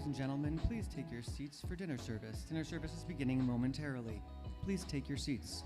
Ladies and gentlemen, please take your seats for dinner service. Dinner service is beginning momentarily. Please take your seats.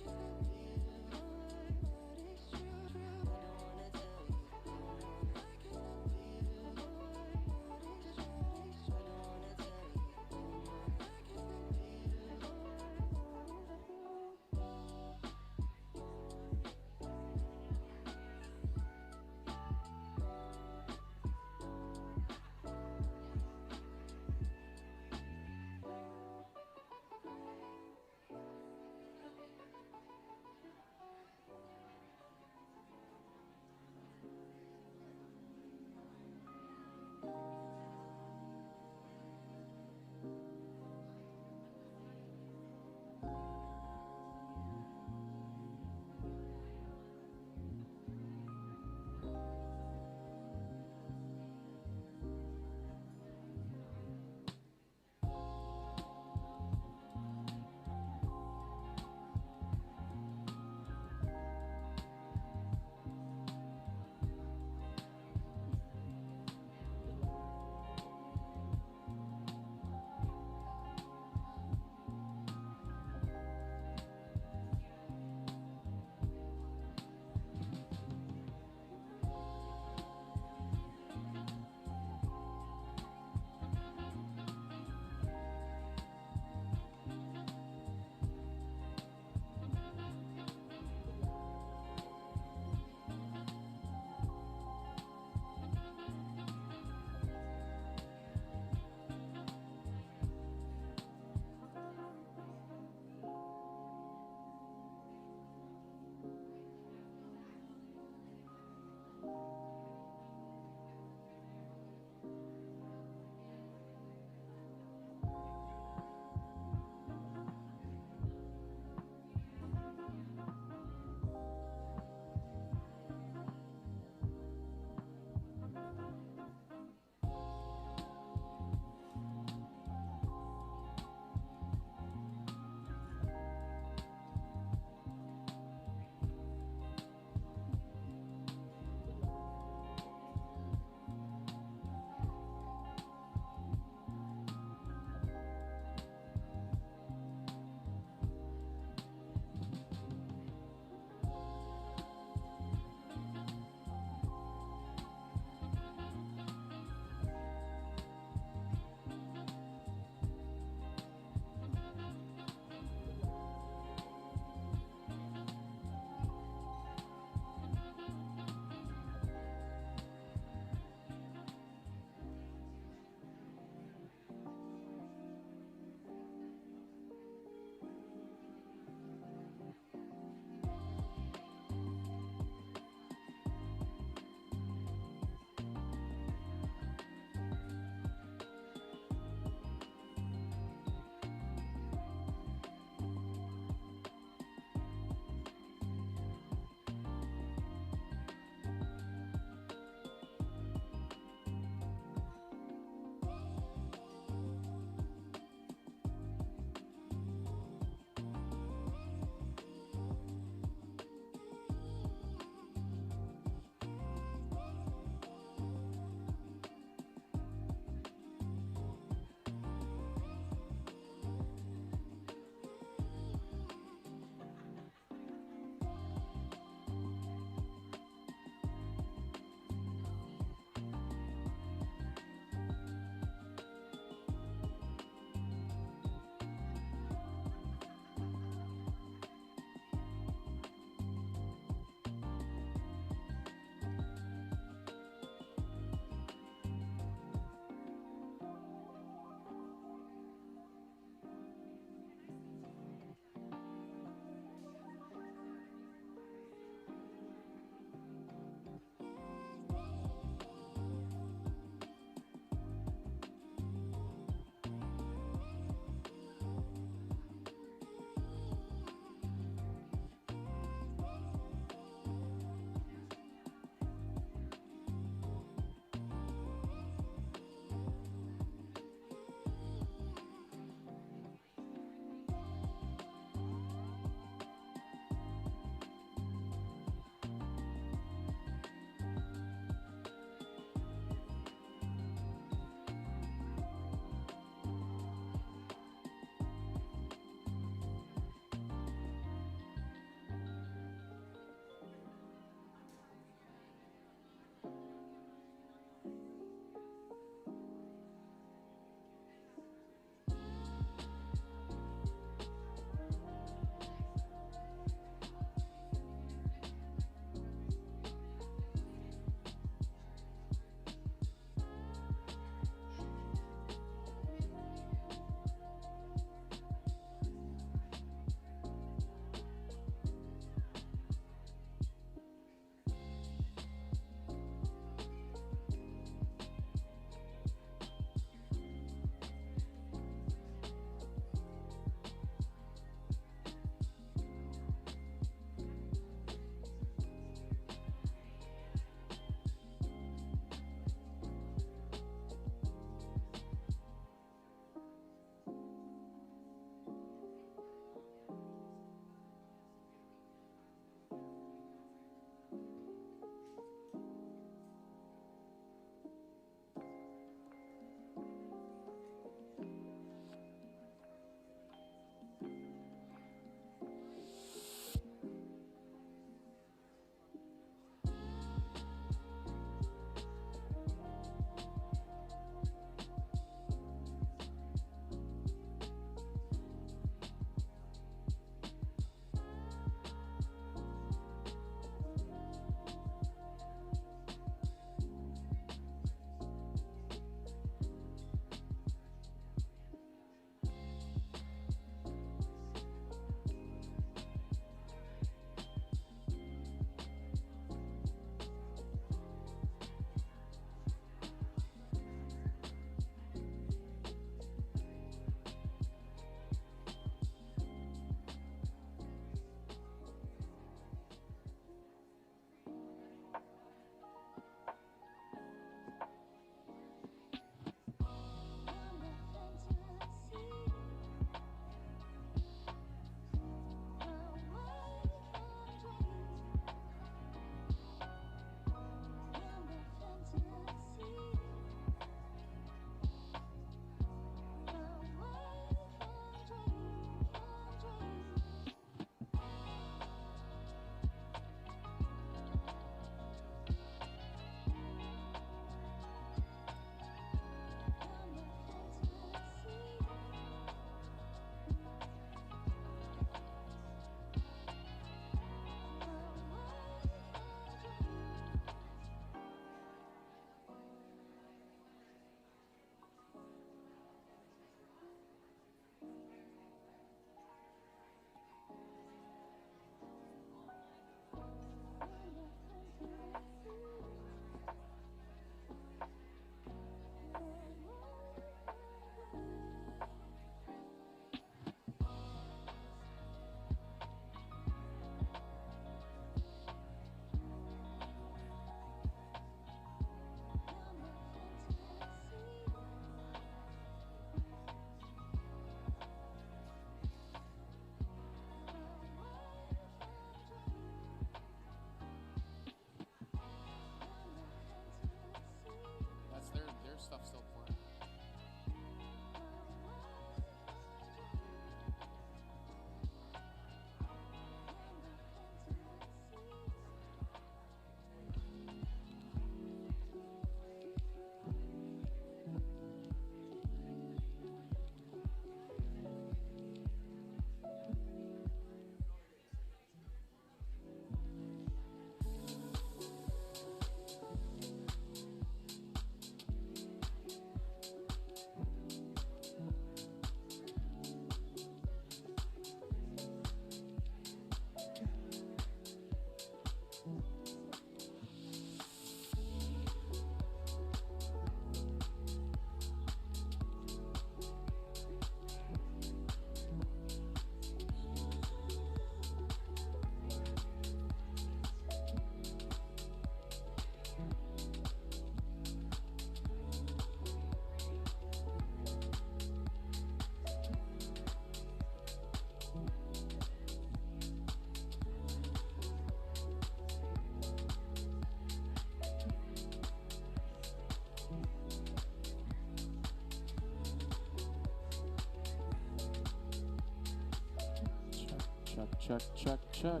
Check, check, check.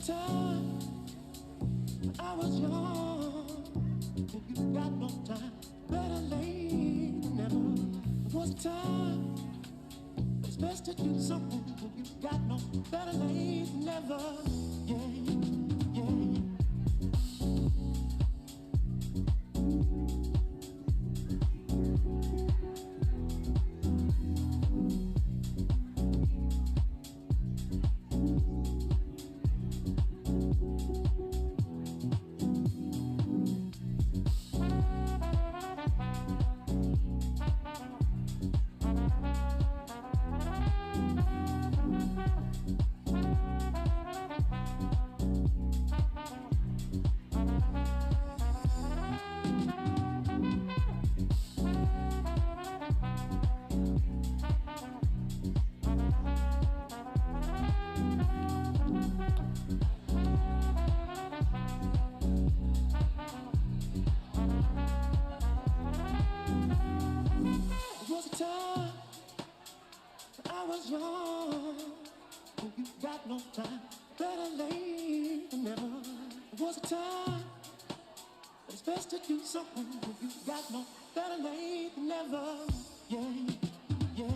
Time I was young, and you got no time. Better late than never. It was a time it's best to do something when you got no. Better late than never. Yeah, yeah. I was young, and you got no time. Better late than never. It was a time, but it's best to do something when you got no. Better late than never. Yeah, yeah.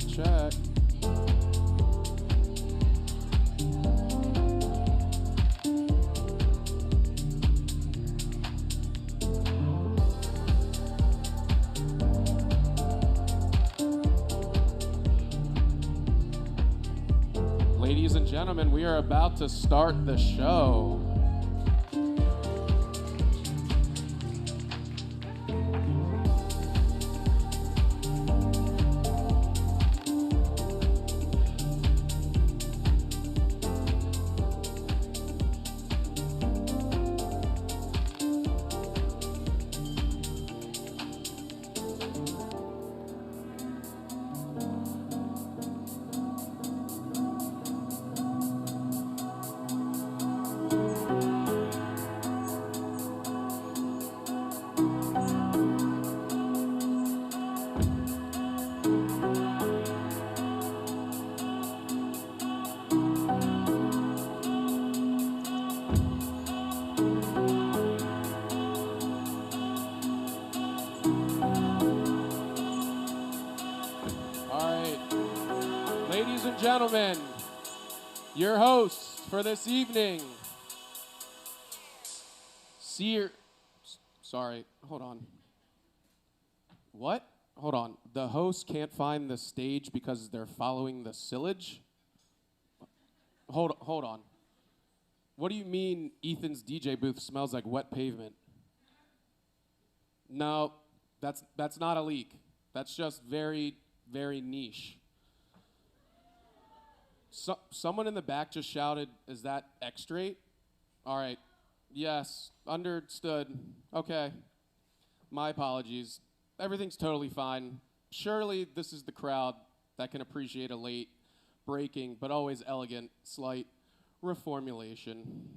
Check. Ladies and gentlemen, we are about to start the show. Ladies and gentlemen, your hosts for this evening, hold on. What? Hold on. The host can't find the stage because they're following the sillage? Hold on. What do you mean Ethan's DJ booth smells like wet pavement? No, that's not a leak. That's just very, very niche. Someone in the back just shouted, "Is that X-Straight?" All right. Yes, understood. Okay. My apologies. Everything's totally fine. Surely this is the crowd that can appreciate a late, breaking, but always elegant, slight reformulation.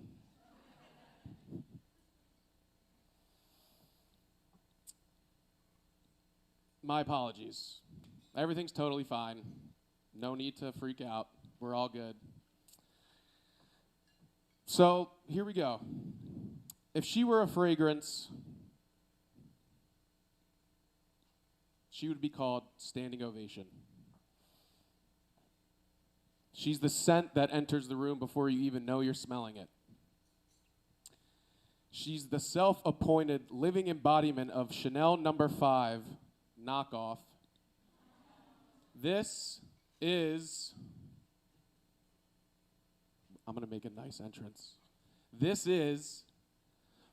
My apologies. Everything's totally fine. No need to freak out. We're all good. So, here we go. If she were a fragrance, she would be called Standing Ovation. She's the scent that enters the room before you even know you're smelling it. She's the self-appointed living embodiment of Chanel No. 5 knockoff. This is... I'm going to make a nice entrance. This is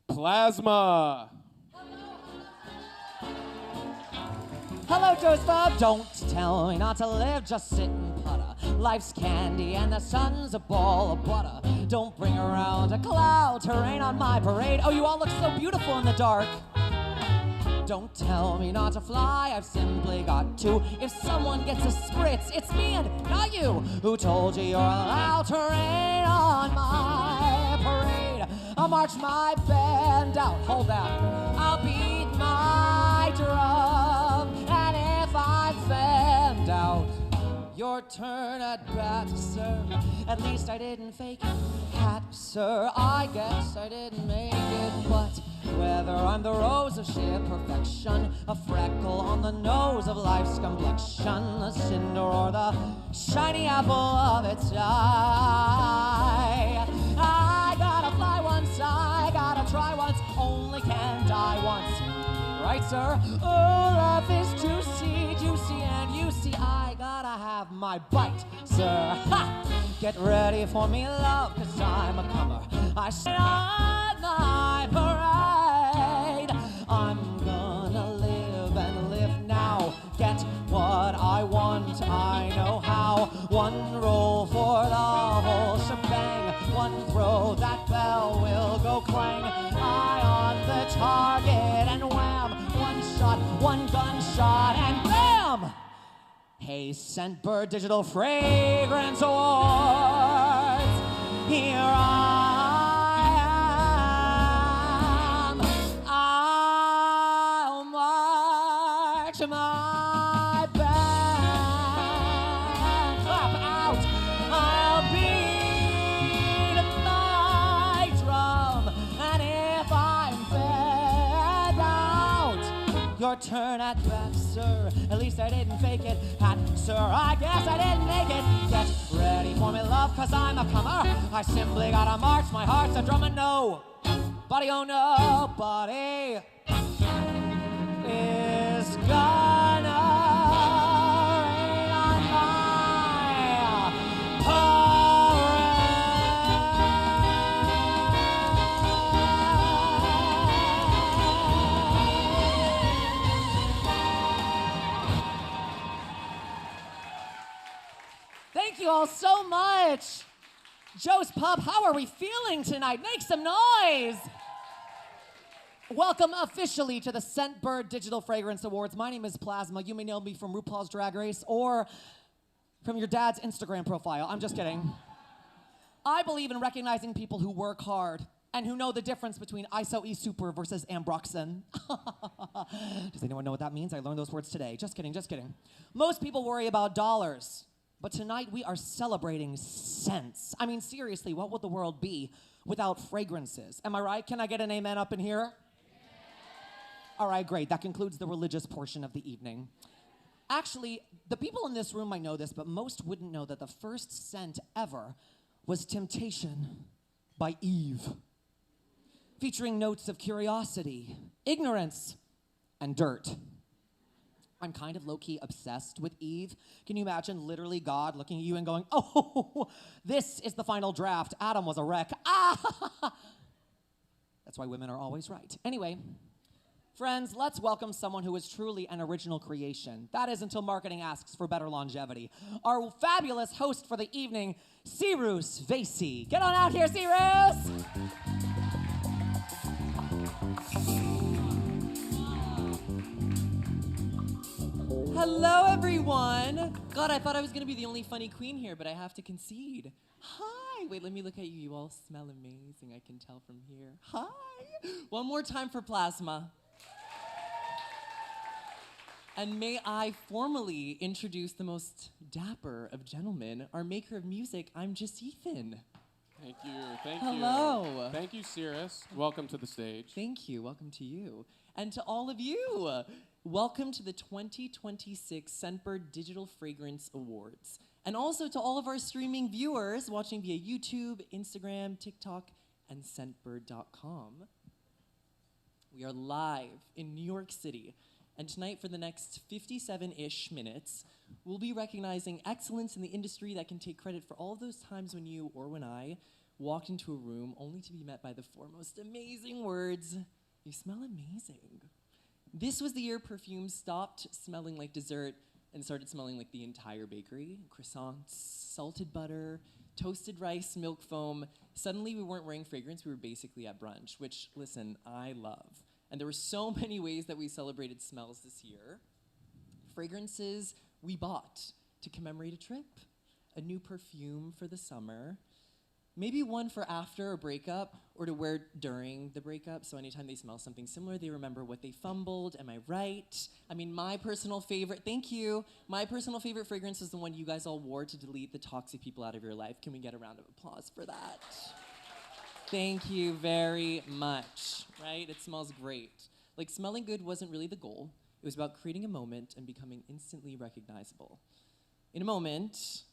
Plasma. Hello, Joseph. Don't tell me not to live, just sit and putter. Life's candy and the sun's a ball of butter. Don't bring around a cloud to rain on my parade. Oh, you all look so beautiful in the dark. Don't tell me not to fly, I've simply got to. If someone gets a spritz, it's me and not you. Who told you you're allowed to rain on my parade? I'll march my band out, hold that. I'll beat my drum, and if I fanned out, your turn at bat, sir. At least I didn't fake hat, sir. I guess I didn't make it, but whether I'm the rose of sheer perfection, a freckle on the nose of life's complexion, a cinder or the shiny apple of its eye. I gotta fly once, I gotta try once, only can die once. Right, sir? Oh, life is juicy, juicy, and you see, I gotta have my bite, sir. Ha! Get ready for me, love, 'cause I'm a comer. I say on my parade. I'm gonna live and live now. Get what I want, I know how. One roll for the whole shebang. One throw, that bell will go clang. Eye on the target and wham. One shot, one gunshot, and bam! Hey, Scentbird Digital Fragrance Awards. Here I am. I'll march my band. Clap out. I'll beat my drum. And if I'm fed out, your turn at bat, sir. At least I didn't fake it. Hat, sir, I guess I didn't make it. Get ready for me, love, 'cause I'm a comer. I simply gotta march, my heart's a drum and no. Body, oh no, body is gonna rain on my Thank you all so much. Joe's Pub, how are we feeling tonight? Make some noise. Welcome officially to the Scentbird Digital Fragrance Awards. My name is Plasma. You may know me from RuPaul's Drag Race or from your dad's Instagram profile. I'm just kidding. I believe in recognizing people who work hard and who know the difference between ISO-E Super versus Ambroxan. Does anyone know what that means? I learned those words today. Just kidding, just kidding. Most people worry about dollars. But tonight we are celebrating scents. I mean, seriously, what would the world be without fragrances? Am I right? Can I get an amen up in here? Yeah. All right, great. That concludes the religious portion of the evening. Actually, the people in this room might know this, but most wouldn't know that the first scent ever was Temptation by Eve, featuring notes of curiosity, ignorance, and dirt. I'm kind of low-key obsessed with Eve. Can you imagine literally God looking at you and going, oh, this is the final draft. Adam was a wreck. Ah! That's why women are always right. Anyway, friends, let's welcome someone who is truly an original creation. That is until marketing asks for better longevity. Our fabulous host for the evening, Cyrus Vasey. Get on out here, Cyrus! Hello, everyone. God, I thought I was going to be the only funny queen here, but I have to concede. Hi. Wait, let me look at you. You all smell amazing. I can tell from here. Hi. One more time for Plasma. And may I formally introduce the most dapper of gentlemen, our maker of music. I'm just Ethan. Thank you. Thank Hello. you. Thank you, Cirrus. Welcome to the stage. Thank you. Welcome to you. And to all of you. Welcome to the 2026 Scentbird Digital Fragrance Awards. And also to all of our streaming viewers watching via YouTube, Instagram, TikTok, and Scentbird.com. We are live in New York City. And tonight, for the next 57-ish minutes, we'll be recognizing excellence in the industry that can take credit for all of those times when you, or when I, walked into a room only to be met by the four most amazing words, "You smell amazing." This was the year perfume stopped smelling like dessert and started smelling like the entire bakery. Croissants, salted butter, toasted rice, milk foam. Suddenly we weren't wearing fragrance, we were basically at brunch, which, listen, I love. And there were so many ways that we celebrated smells this year. Fragrances we bought to commemorate a trip, a new perfume for the summer, maybe one for after a breakup or to wear during the breakup, so anytime they smell something similar, they remember what they fumbled. Am I right? I mean, my personal favorite, thank you, my personal favorite fragrance is the one you guys all wore to delete the toxic people out of your life. Can we get a round of applause for that? Thank you very much, right? It smells great. Like, smelling good wasn't really the goal. It was about creating a moment and becoming instantly recognizable. In a moment,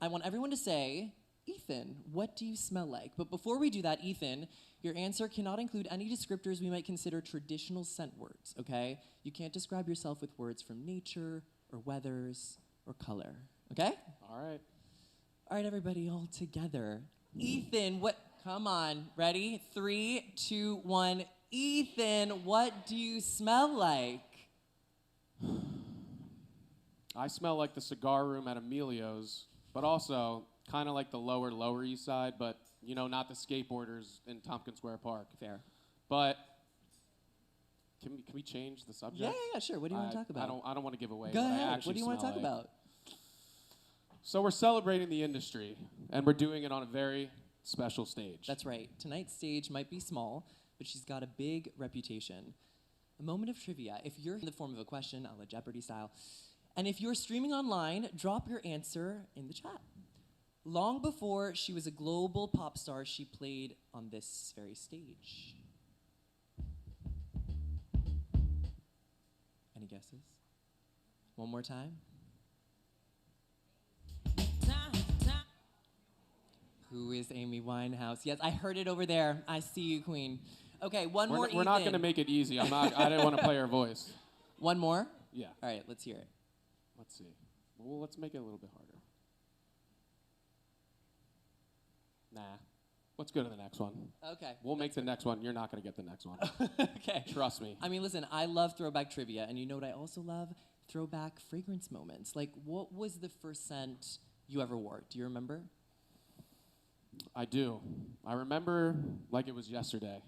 I want everyone to say, Ethan, what do you smell like? But before we do that, Ethan, your answer cannot include any descriptors we might consider traditional scent words, okay? You can't describe yourself with words from nature or weathers or color, okay? All right. All right, everybody, all together. Ethan, what? Come on, ready? 3, 2, 1. Ethan, what do you smell like? I smell like the cigar room at Emilio's, but also kind of like the Lower East Side, but, you know, not the skateboarders in Tompkins Square Park. Fair. But can we change the subject? Yeah, sure. What do you want to talk about? I don't want to give away Go what I ahead. actually What do you want to smell talk like. about? So we're celebrating the industry, and we're doing it on a very special stage. That's right. Tonight's stage might be small, but she's got a big reputation. A moment of trivia. If you're in the form of a question, a la Jeopardy style, and if you're streaming online, drop your answer in the chat. Long before she was a global pop star, she played on this very stage. Any guesses? One more time. Who is Amy Winehouse? Yes, I heard it over there. I see you, Queen. Okay, one more. We're not going to make it easy. I didn't want to play her voice. One more? Yeah. All right, let's hear it. Let's see. Well, let's make it a little bit harder. Nah. Let's go to the next one. Okay. We'll make the next one. You're not going to get the next one. Okay. Trust me. I mean, listen, I love throwback trivia, and you know what I also love? Throwback fragrance moments. Like, what was the first scent you ever wore? Do you remember? I do. I remember like it was yesterday.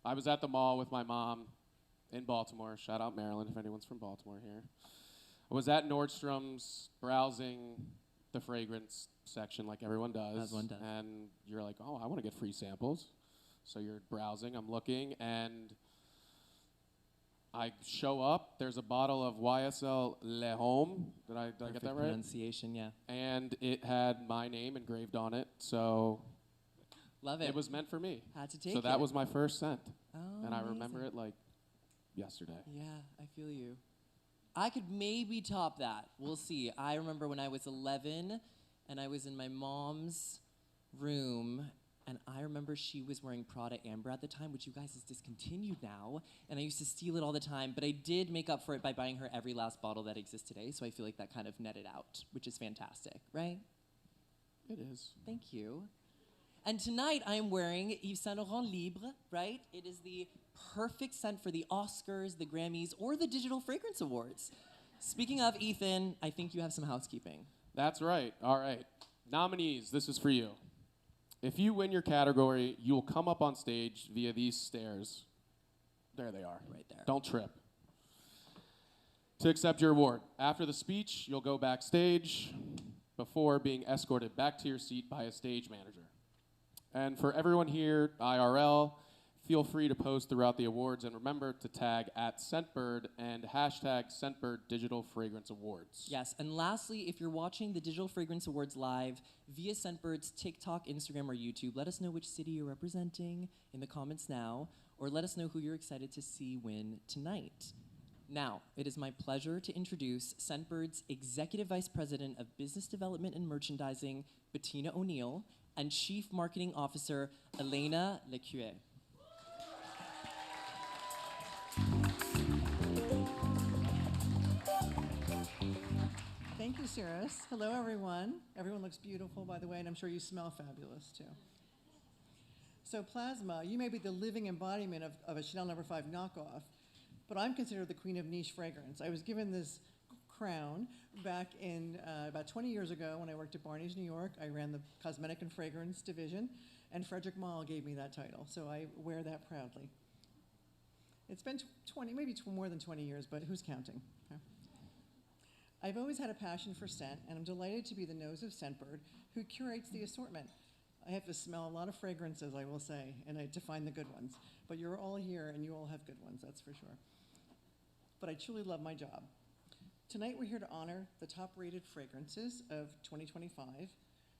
I was at the mall with my mom in Baltimore. Shout out Maryland if anyone's from Baltimore here. I was at Nordstrom's browsing the fragrance section like everyone does. As one does. And you're like, oh, I want to get free samples. So you're browsing, I'm looking, and I show up. There's a bottle of YSL Le Homme. Did I get that right? Pronunciation, yeah. And it had my name engraved on it, so Love it. it was meant for me. Had to take So that it. was my first scent. Oh, And I remember amazing. it like yesterday. Yeah, I feel you. I could maybe top that. We'll see. I remember when I was 11 and I was in my mom's room, and I remember she was wearing Prada Amber at the time, which you guys is discontinued now, and I used to steal it all the time, but I did make up for it by buying her every last bottle that exists today, so I feel like that kind of netted out, which is fantastic, right? It is. Thank you. And tonight I am wearing Yves Saint Laurent Libre, right? It is the perfect scent for the Oscars, the Grammys, or the Digital Fragrance Awards. Speaking of, Ethan, I think you have some housekeeping. That's right. All right. Nominees, this is for you. If you win your category, you will come up on stage via these stairs. There they are. Right there. Don't trip. To accept your award. After the speech, you'll go backstage before being escorted back to your seat by a stage manager. And for everyone here, IRL, feel free to post throughout the awards, and remember to tag at Scentbird and hashtag Scentbird Digital Fragrance Awards. Yes, and lastly, if you're watching the Digital Fragrance Awards live via Scentbird's TikTok, Instagram, or YouTube, let us know which city you're representing in the comments now, or let us know who you're excited to see win tonight. Now, it is my pleasure to introduce Scentbird's Executive Vice President of Business Development and Merchandising, Bettina O'Neill, and Chief Marketing Officer, Elena Lecuyer. Thank you, Cirrus. Hello, everyone. Everyone looks beautiful, by the way, and I'm sure you smell fabulous, too. So Plasma, you may be the living embodiment of a Chanel No. 5 knockoff, but I'm considered the queen of niche fragrance. I was given this crown back in about 20 years ago when I worked at Barney's, New York. I ran the cosmetic and fragrance division, and Frederick Malle gave me that title, so I wear that proudly. It's been 20, maybe more than 20 years, but who's counting? Okay. I've always had a passion for scent, and I'm delighted to be the nose of Scentbird, who curates the assortment. I have to smell a lot of fragrances, I will say, and to find the good ones. But you're all here, and you all have good ones, that's for sure. But I truly love my job. Tonight, we're here to honor the top-rated fragrances of 2025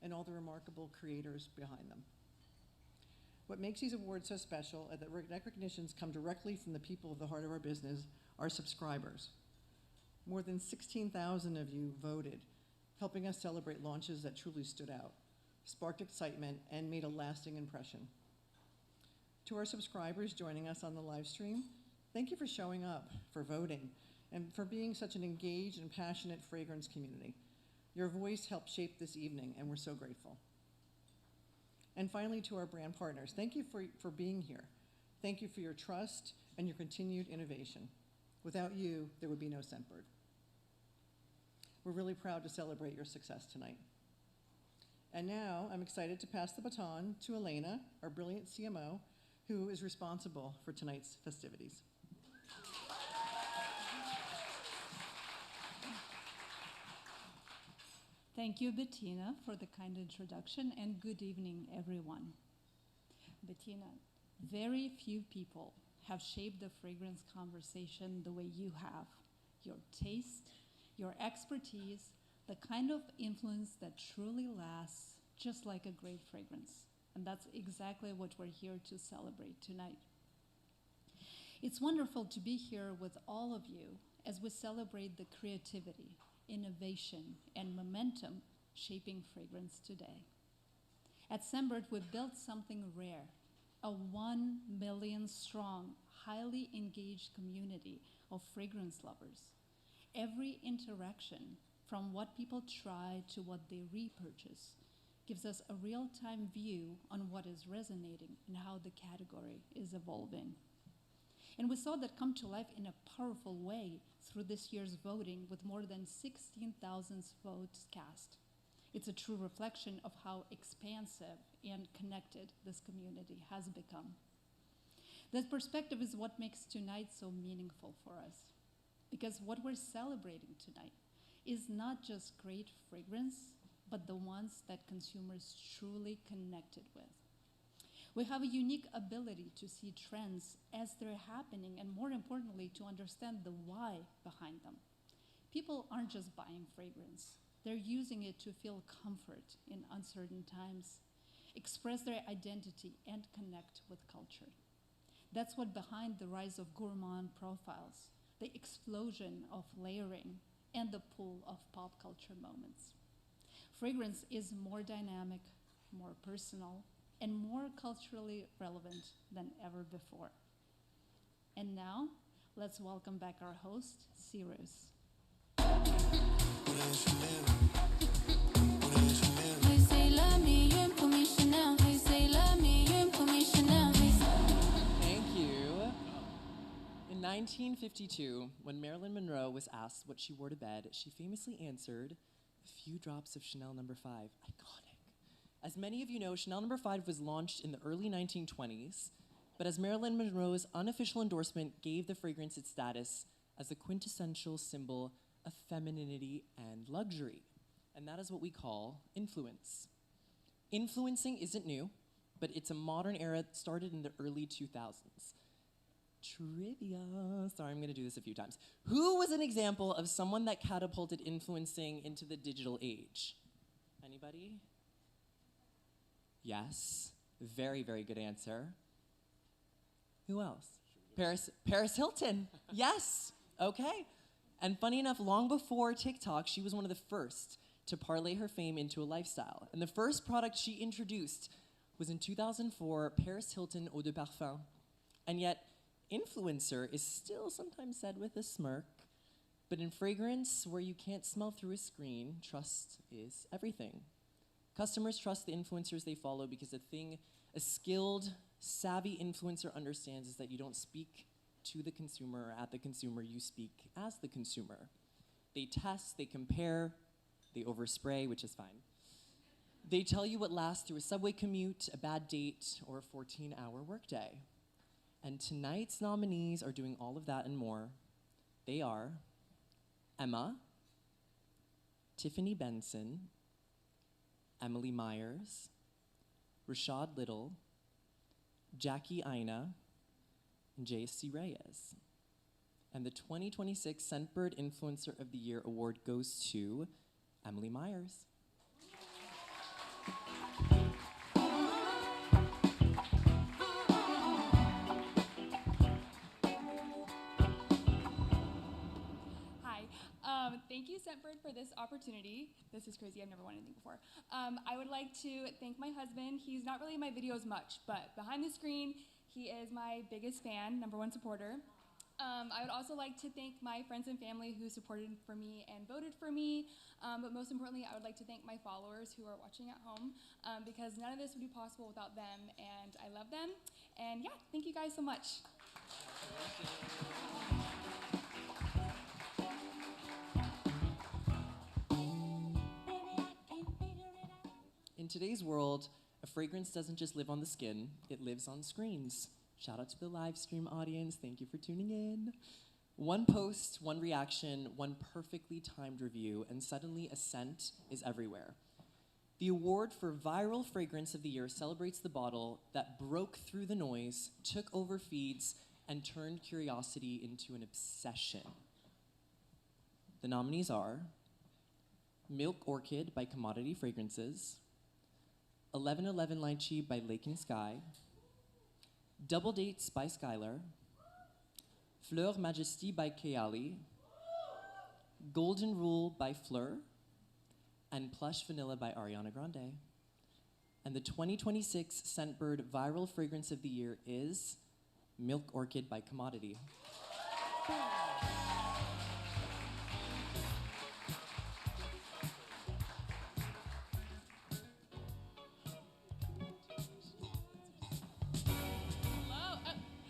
and all the remarkable creators behind them. What makes these awards so special is that recognitions come directly from the people of the heart of our business, our subscribers. More than 16,000 of you voted, helping us celebrate launches that truly stood out, sparked excitement, and made a lasting impression. To our subscribers joining us on the live stream, thank you for showing up, for voting, and for being such an engaged and passionate fragrance community. Your voice helped shape this evening, and we're so grateful. And finally, to our brand partners, thank you for being here. Thank you for your trust and your continued innovation. Without you, there would be no Scentbird. We're really proud to celebrate your success tonight. And now, I'm excited to pass the baton to Elena, our brilliant CMO, who is responsible for tonight's festivities. Thank you, Bettina, for the kind introduction, and good evening, everyone. Bettina, very few people have shaped the fragrance conversation the way you have. Your taste, your expertise, the kind of influence that truly lasts, just like a great fragrance. And that's exactly what we're here to celebrate tonight. It's wonderful to be here with all of you as we celebrate the creativity, innovation, and momentum shaping fragrance today. At Scentbird, we built something rare, a 1 million strong, highly engaged community of fragrance lovers. Every interaction, from what people try to what they repurchase, gives us a real-time view on what is resonating and how the category is evolving. And we saw that come to life in a powerful way through this year's voting with more than 16,000 votes cast. It's a true reflection of how expansive and connected this community has become. That perspective is what makes tonight so meaningful for us, because what we're celebrating tonight is not just great fragrance, but the ones that consumers truly connected with. We have a unique ability to see trends as they're happening, and more importantly, to understand the why behind them. People aren't just buying fragrance. They're using it to feel comfort in uncertain times, express their identity, and connect with culture. That's what behind the rise of gourmand profiles, the explosion of layering, and the pull of pop culture moments. Fragrance is more dynamic, more personal, and more culturally relevant than ever before. And now, let's welcome back our host, Cyrus. Thank you. In 1952, when Marilyn Monroe was asked what she wore to bed, she famously answered, "A few drops of Chanel No. 5. Iconic. As many of you know, Chanel No. 5 was launched in the early 1920s, but as Marilyn Monroe's unofficial endorsement gave the fragrance its status as the quintessential symbol of femininity and luxury. And that is what we call influence. Influencing isn't new, but it's a modern era that started in the early 2000s. Trivia. Sorry, I'm going to do this a few times. Who was an example of someone that catapulted influencing into the digital age? Anybody? Yes. Very, very good answer. Who else? Paris Hilton. Yes. Okay. And funny enough, long before TikTok, she was one of the first to parlay her fame into a lifestyle. And the first product she introduced was in 2004, Paris Hilton Eau de Parfum. And yet, influencer is still sometimes said with a smirk. But in fragrance, where you can't smell through a screen, trust is everything. Customers trust the influencers they follow because the thing a skilled, savvy influencer understands is that you don't speak to the consumer or at the consumer, you speak as the consumer. They test, they compare, they overspray, which is fine. They tell you what lasts through a subway commute, a bad date, or a 14-hour workday. And tonight's nominees are doing all of that and more. They are Emma, Tiffany Benson, Emily Myers, Rashad Little, Jackie Aina, and JC Reyes. And the 2026 Scentbird Influencer of the Year award goes to Emily Myers. thank you, Scentbird, for this opportunity. This is crazy. I've never won anything before. I would like to thank my husband. He's not really in my videos much, but behind the screen, he is my biggest fan, #1 supporter. I would also like to thank my friends and family who supported for me and voted for me. But most importantly, I would like to thank my followers who are watching at home because none of this would be possible without them, and I love them. And yeah, thank you guys so much. In today's world, a fragrance doesn't just live on the skin, it lives on screens. Shout out to the live stream audience. Thank you for tuning in. One post, one reaction, one perfectly timed review, and suddenly a scent is everywhere. The award for Viral Fragrance of the Year celebrates the bottle that broke through the noise, took over feeds, and turned curiosity into an obsession. The nominees are Milk Orchid by Commodity Fragrances, 1111 Lychee by Lake and Sky, Double Dates by Skylar, Fleur Majesty by Kayali, Golden Rule by Fleur, and Plush Vanilla by Ariana Grande. And the 2026 Scentbird Viral Fragrance of the Year is Milk Orchid by Commodity.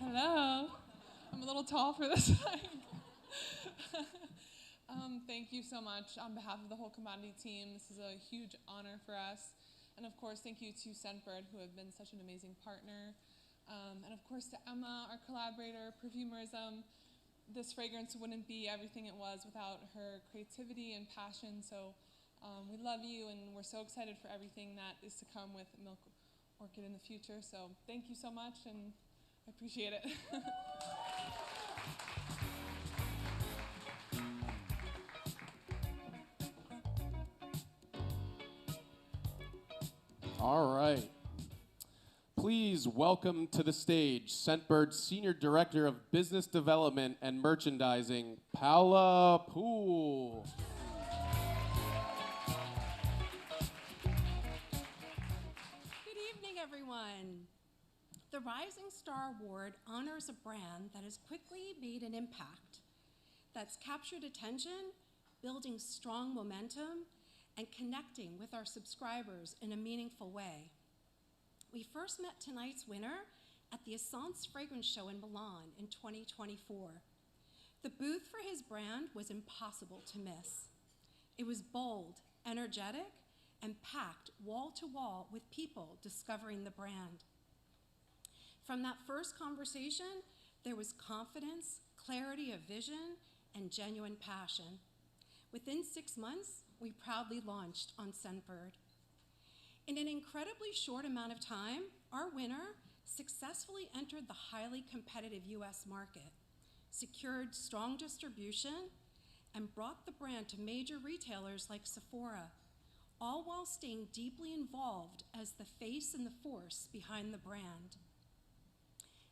Hello. I'm a little tall for this mic. Thank you so much on behalf of the whole Commodity team. This is a huge honor for us. And of course, thank you to Scentbird, who have been such an amazing partner. And of course to Emma, our collaborator, Perfumerism. This fragrance wouldn't be everything it was without her creativity and passion. So we love you, and we're so excited for everything that is to come with Milk Orchid in the future. So thank you so much, and I appreciate it. All right. Please welcome to the stage Scentbird's Senior Director of Business Development and Merchandising, Paula Poole. Good evening, everyone. The Rising Star Award honors a brand that has quickly made an impact, that's captured attention, building strong momentum, and connecting with our subscribers in a meaningful way. We first met tonight's winner at the Essence Fragrance Show in Milan in 2024. The booth for his brand was impossible to miss. It was bold, energetic, and packed wall to wall with people discovering the brand. From that first conversation, there was confidence, clarity of vision, and genuine passion. Within 6 months, we proudly launched on Scentbird. In an incredibly short amount of time, our winner successfully entered the highly competitive US market, secured strong distribution, and brought the brand to major retailers like Sephora, all while staying deeply involved as the face and the force behind the brand.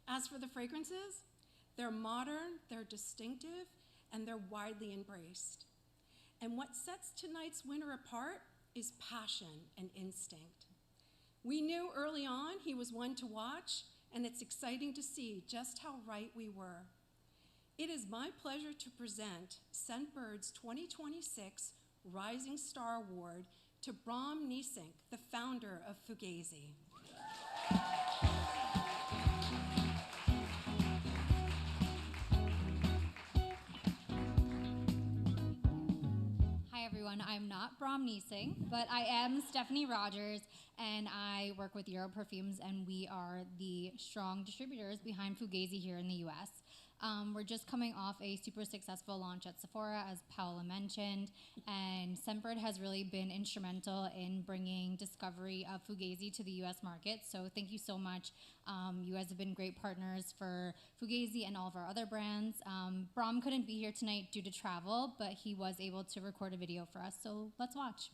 As for the fragrances, they're modern, they're distinctive, and they're widely embraced. And what sets tonight's winner apart is passion and instinct. We knew early on he was one to watch, and it's exciting to see just how right we were. It is my pleasure to present Scentbird's 2026 Rising Star Award to Bram Niesink, the founder of Fugazi. Hi everyone, I'm not Bram Niesink, but I am Stephanie Rogers, and I work with Euro Perfumes, and we are the strong distributors behind Fugazi here in the US. We're just coming off a super successful launch at Sephora, as Paola mentioned, and Scentbird has really been instrumental in bringing discovery of Fugazi to the US market, so thank you so much. You guys have been great partners for Fugazi and all of our other brands. Bram couldn't be here tonight due to travel, but he was able to record a video for us, so let's watch.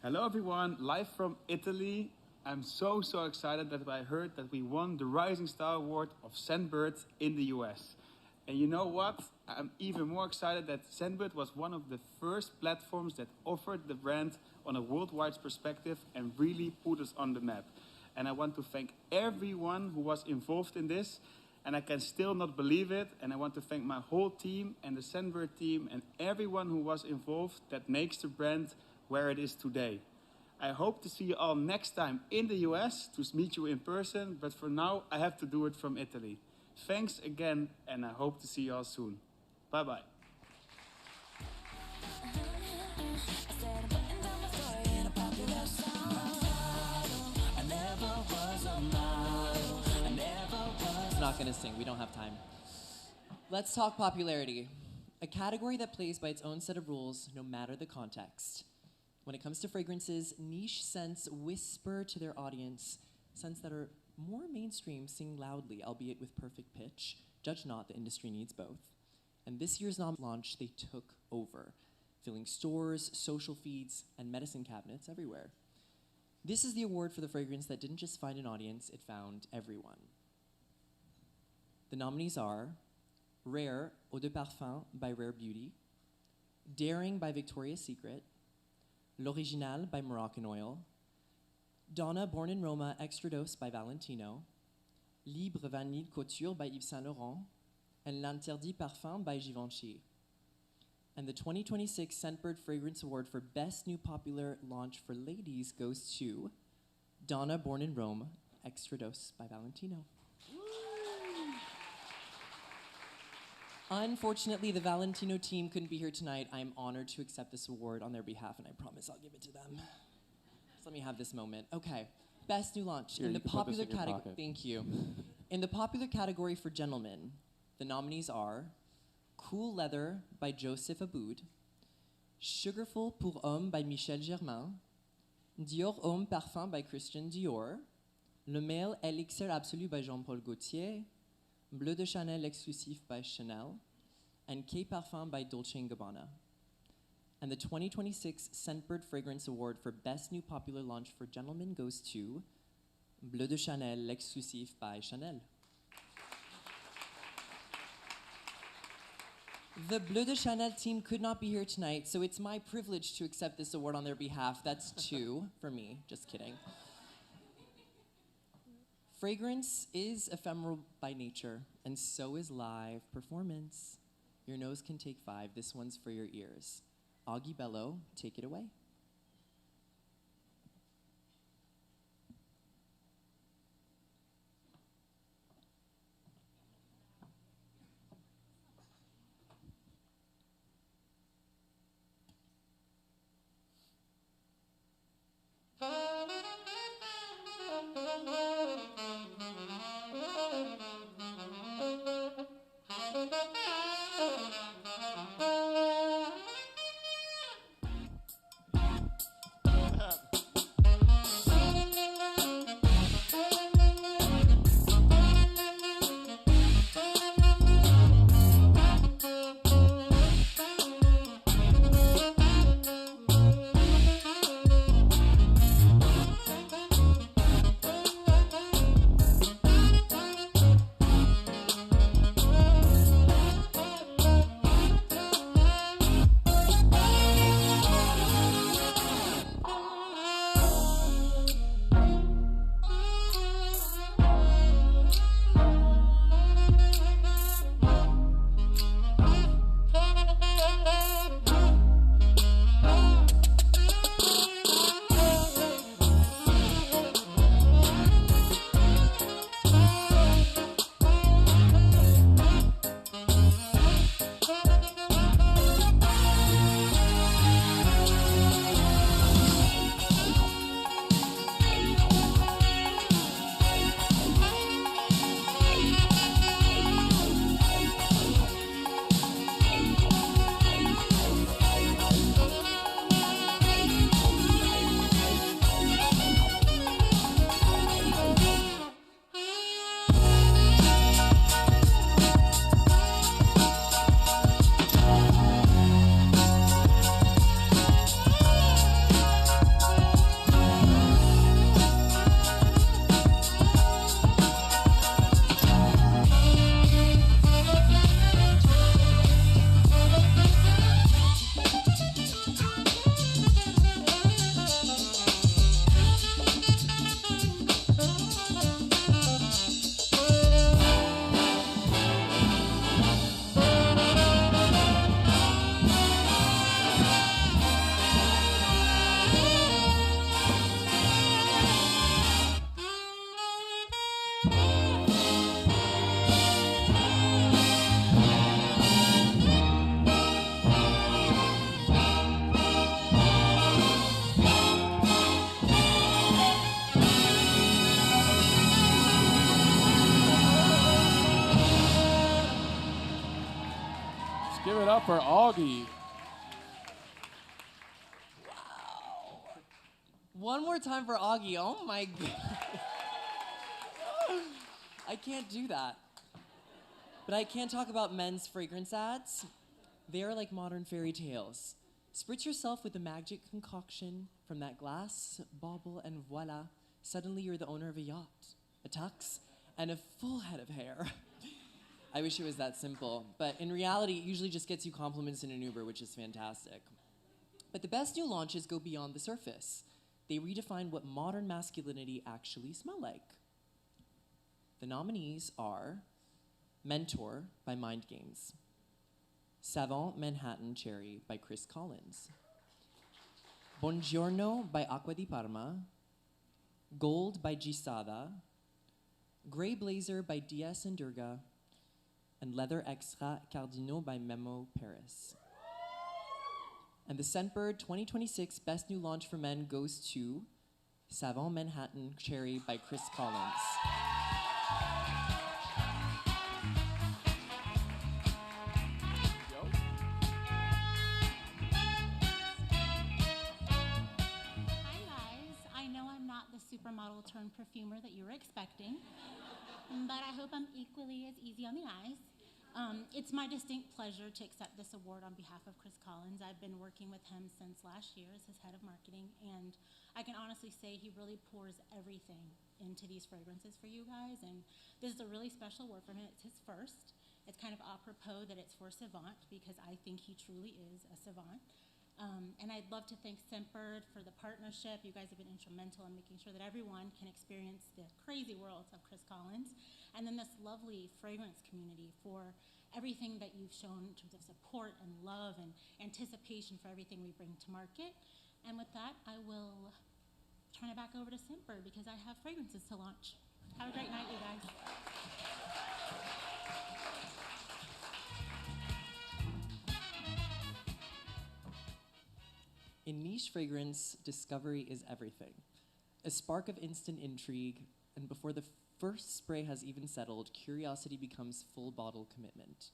Hello everyone, live from Italy. I'm so excited that I heard that we won the Rising Star Award of Scentbird in the US. And you know what? I'm even more excited that Scentbird was one of the first platforms that offered the brand on a worldwide perspective and really put us on the map. And I want to thank everyone who was involved in this. And I can still not believe it. And I want to thank my whole team and the Scentbird team and everyone who was involved that makes the brand where it is today. I hope to see you all next time in the US to meet you in person. But for now, I have to do it from Italy. Thanks again, and I hope to see you all soon. Bye-bye. I'm not gonna sing, we don't have time. Let's talk popularity. A category that plays by its own set of rules, no matter the context. When it comes to fragrances, niche scents whisper to their audience. Scents that are more mainstream sing loudly, albeit with perfect pitch. Judge not, the industry needs both. And this year's launch, they took over, filling stores, social feeds, and medicine cabinets everywhere. This is the award for the fragrance that didn't just find an audience, it found everyone. The nominees are Rare Eau de Parfum by Rare Beauty, Daring by Victoria's Secret, L'Original by Moroccan Oil, Donna Born in Roma Extra Dose by Valentino, Libre Vanille Couture by Yves Saint Laurent, and L'Interdit Parfum by Givenchy. And the 2026 Scentbird Fragrance Award for Best New Popular Launch for Ladies goes to Donna Born in Rome Extra Dose by Valentino. Unfortunately, the Valentino team couldn't be here tonight. I'm honored to accept this award on their behalf, and I promise I'll give it to them. Just let me have this moment. Okay, best new launch. Here, in the you can put this popular in your category, pocket. thank you. In the popular category for gentlemen, the nominees are Cool Leather by Joseph Aboud, Sugarful pour Homme by Michel Germain, Dior Homme Parfum by Christian Dior, Le Male Elixir Absolu by Jean-Paul Gaultier, Bleu de Chanel Exclusif by Chanel, and K Parfum by Dolce & Gabbana. And the 2026 Scentbird Fragrance Award for Best New Popular Launch for Gentlemen goes to Bleu de Chanel L'Exclusif by Chanel. The Bleu de Chanel team could not be here tonight, so it's my privilege to accept this award on their behalf. That's 2 for me, just kidding. Fragrance is ephemeral by nature, and so is live performance. Your nose can take 5. This one's for your ears. Augie Bello, take it away. for Augie. One more time for Augie. Oh my God. I can't do that. But I can talk about men's fragrance ads. They are like modern fairy tales. Spritz yourself with the magic concoction from that glass bauble, and voila, suddenly you're the owner of a yacht, a tux, and a full head of hair. I wish it was that simple. But in reality, it usually just gets you compliments in an Uber, which is fantastic. But the best new launches go beyond the surface. They redefine what modern masculinity actually smell like. The nominees are Mentor by Mind Games, Savant Manhattan Cherry by Chris Collins, Buongiorno by Acqua di Parma, Gold by Gisada, Grey Blazer by Diaz and Durga, and Leather Extra Cardinaux by Memo Paris. And the Scentbird 2026 Best New Launch for Men goes to Savant Manhattan Cherry by Chris Collins. Hi guys, I know I'm not the supermodel turned perfumer that you were expecting, but I hope I'm equally as easy on the eyes. It's my distinct pleasure to accept this award on behalf of Chris Collins. I've been working with him since last year as his head of marketing, and I can honestly say he really pours everything into these fragrances for you guys, and this is a really special award for him. It's his first. It's kind of apropos that it's for Savant, because I think he truly is a savant. And I'd love to thank Scentbird for the partnership. You guys have been instrumental in making sure that everyone can experience the crazy world of Chris Collins. And then this lovely fragrance community for everything that you've shown in terms of support and love and anticipation for everything we bring to market. And with that, I will turn it back over to Scentbird because I have fragrances to launch. Have a great night, you guys. In niche fragrance, discovery is everything. A spark of instant intrigue, and before the first spray has even settled, curiosity becomes full bottle commitment.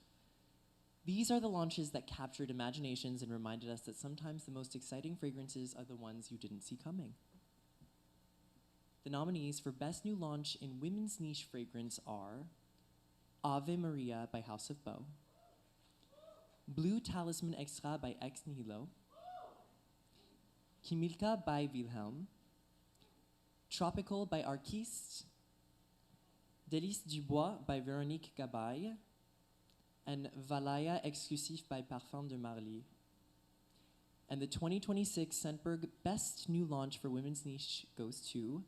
These are the launches that captured imaginations and reminded us that sometimes the most exciting fragrances are the ones you didn't see coming. The nominees for Best New Launch in Women's Niche Fragrance are Ave Maria by House of Beau, Blue Talisman Extra by Ex Nihilo, Kimilka by Wilhelm, Tropical by Arquiste, Délices du Bois by Véronique Gabaye, and Valaya Exclusif by Parfum de Marly. And the 2026 Scentbird Best New Launch for Women's Niche goes to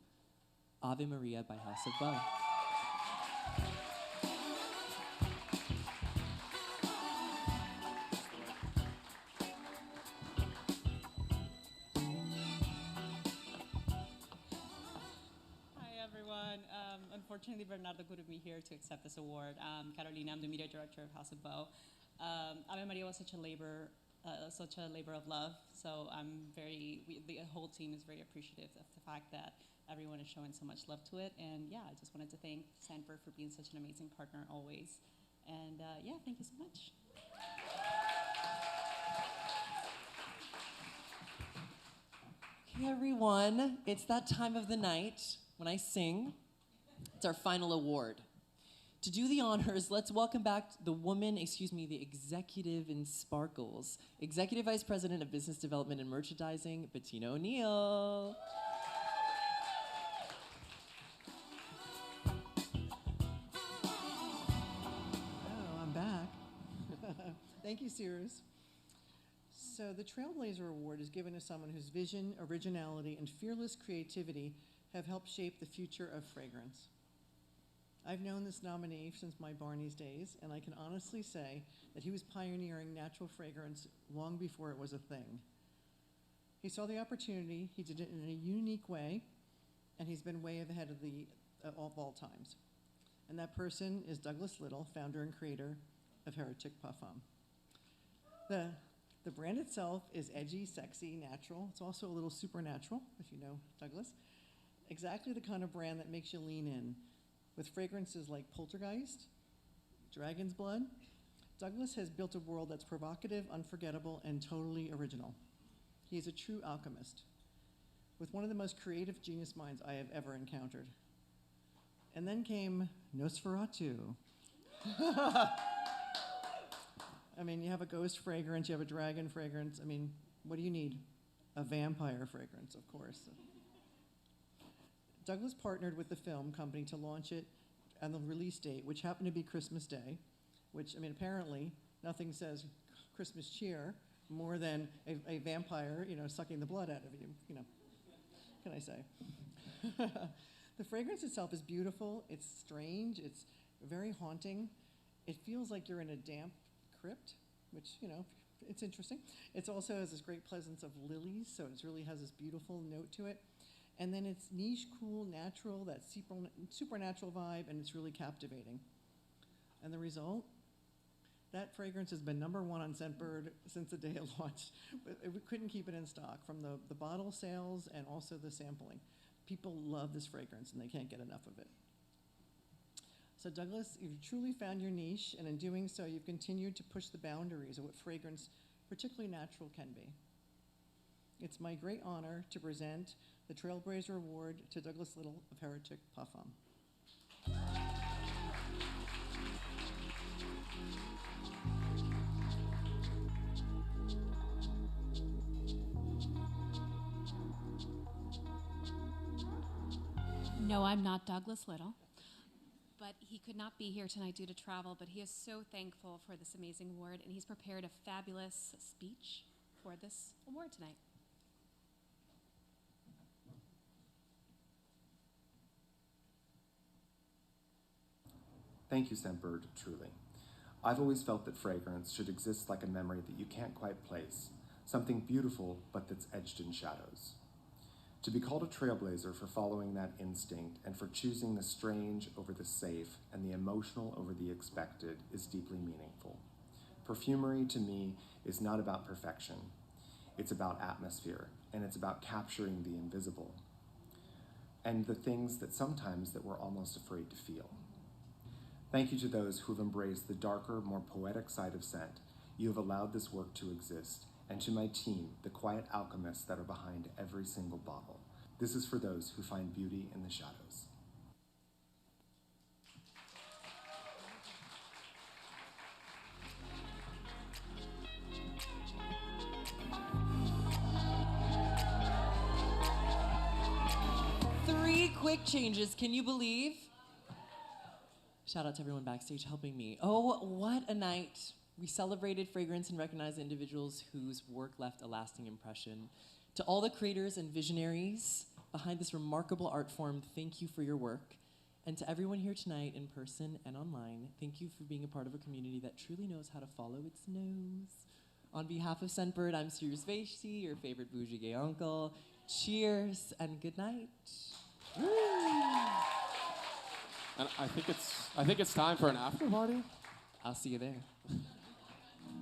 Ave Maria by House of Beau. Unfortunately, Bernardo couldn't be here to accept this award. Carolina, I'm the media director of House of Beau. Ave Maria was such a labor of love. So the whole team is very appreciative of the fact that everyone is showing so much love to it. And yeah, I just wanted to thank Scentbird for being such an amazing partner always. And yeah, thank you so much. Okay, everyone, it's that time of the night when I sing. It's our final award. To do the honors, let's welcome back the executive in Sparkles, Executive Vice President of Business Development and Merchandising, Bettina O'Neill. Oh, I'm back. Thank you, Sears. So the Trailblazer Award is given to someone whose vision, originality, and fearless creativity have helped shape the future of fragrance. I've known this nominee since my Barney's days, and I can honestly say that he was pioneering natural fragrance long before it was a thing. He saw the opportunity, he did it in a unique way, and he's been way ahead of all times. And that person is Douglas Little, founder and creator of Heretic Parfum. The brand itself is edgy, sexy, natural. It's also a little supernatural, if you know Douglas. Exactly the kind of brand that makes you lean in, with fragrances like Poltergeist, Dragon's Blood, Douglas has built a world that's provocative, unforgettable, and totally original. He is a true alchemist, with one of the most creative genius minds I have ever encountered. And then came Nosferatu. I mean, you have a ghost fragrance, you have a dragon fragrance. I mean, what do you need? A vampire fragrance, of course. Douglas partnered with the film company to launch it on the release date, which happened to be Christmas Day, which, I mean, apparently nothing says Christmas cheer more than a vampire, sucking the blood out of you, what can I say? The fragrance itself is beautiful, it's strange, it's very haunting. It feels like you're in a damp crypt, which, it's interesting. It also has this great presence of lilies, so it really has this beautiful note to it. And then it's niche, cool, natural, that supernatural vibe, and it's really captivating. And the result? That fragrance has been #1 on Scentbird since the day it launched. We couldn't keep it in stock from the bottle sales and also the sampling. People love this fragrance and they can't get enough of it. So Douglas, you've truly found your niche, and in doing so, you've continued to push the boundaries of what fragrance, particularly natural, can be. It's my great honor to present the Trailblazer Award to Douglas Little of Heretic Parfum. No, I'm not Douglas Little, but he could not be here tonight due to travel, but he is so thankful for this amazing award, and he's prepared a fabulous speech for this award tonight. Thank you, Scentbird, truly. I've always felt that fragrance should exist like a memory that you can't quite place, something beautiful but that's edged in shadows. To be called a trailblazer for following that instinct and for choosing the strange over the safe and the emotional over the expected is deeply meaningful. Perfumery, to me, is not about perfection. It's about atmosphere, and it's about capturing the invisible and the things that sometimes that we're almost afraid to feel. Thank you to those who have embraced the darker, more poetic side of scent. You have allowed this work to exist. And to my team, the quiet alchemists that are behind every single bottle. This is for those who find beauty in the shadows. Three quick changes, can you believe? Shout out to everyone backstage helping me. Oh, what a night. We celebrated fragrance and recognized individuals whose work left a lasting impression. To all the creators and visionaries behind this remarkable art form, thank you for your work. And to everyone here tonight in person and online, thank you for being a part of a community that truly knows how to follow its nose. On behalf of Scentbird, I'm Sirius Vashti, your favorite bougie gay uncle. Cheers and good night. And I think it's time for an after party. I'll see you there.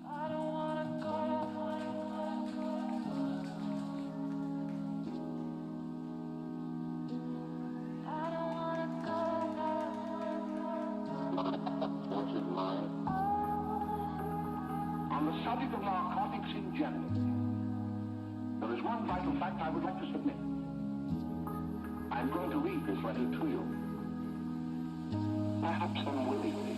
I don't wanna go. I don't wanna go. What's in mind? On the subject of narcotics in general, there is one vital fact I would like to submit. I'm going to read this letter to you. Perhaps unwillingly.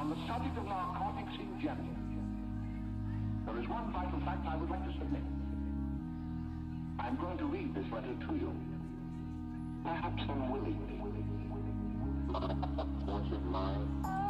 On the subject of narcotics in general, there is one vital fact I would like to submit. I'm going to read this letter to you. Perhaps unwillingly. Was it mine?